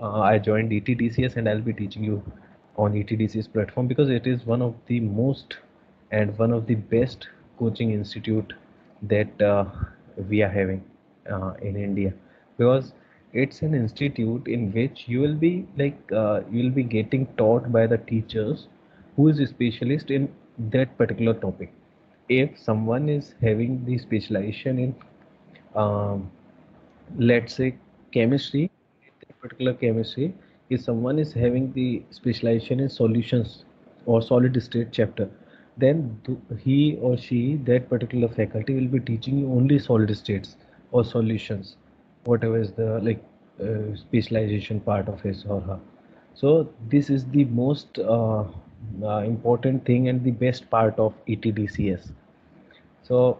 I joined ETDCS and I'll be teaching you on ETDCS platform because it is one of the most and one of the best coaching institute that we are having in India, because it's an institute in which you will be you will be getting taught by the teachers who is a specialist in that particular topic. If someone is having the specialization in um, let's say chemistry, that particular chemistry, if someone is having the specialization in solutions or solid state chapter, then he or she, that particular faculty will be teaching you only solid states or solutions, whatever is the specialization part of his or her. So this is the most important thing and the best part of ETDCS. So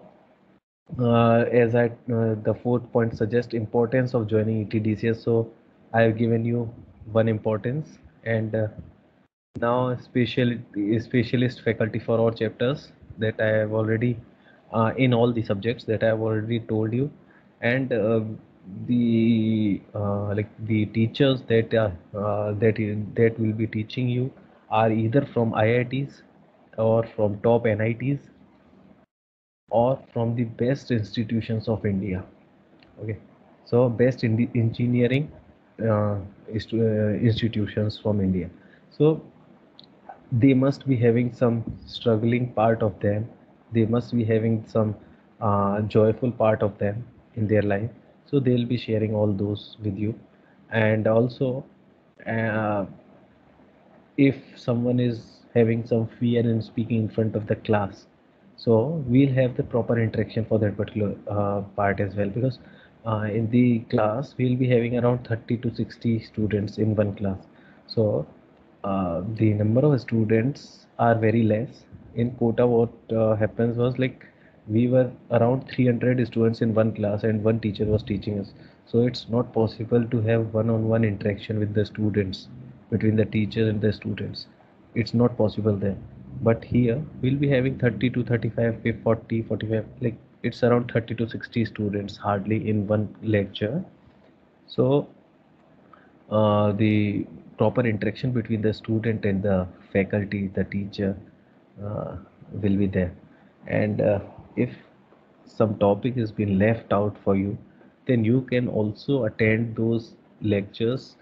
the fourth point suggests importance of joining ETDCS. So I have given you one importance, and now specialist faculty for all chapters that I have already in all the subjects that I have already told you, and the teachers that will be teaching you are either from IITs or from top NITs or from the best institutions of India. Okay, so best in the engineering institutions from India. So they must be having some struggling part of them. They must be having some joyful part of them in their life. So they'll be sharing all those with you, and also. Uh, if someone is having some fear in speaking in front of the class, so we'll have the proper interaction for that particular part as well, because in the class we'll be having around 30 to 60 students in one class. So the number of students are very less in Kota. What happens was like we were around 300 students in one class and one teacher was teaching us, so it's not possible to have one-on-one interaction with the students, between the teacher and the students. It's not possible there. But here we'll be having 30 to 35, 40, 45, like it's around 30 to 60 students hardly in one lecture. So the proper interaction between the student and the faculty, the teacher, uh, will be there. And if some topic has been left out for you, then you can also attend those lectures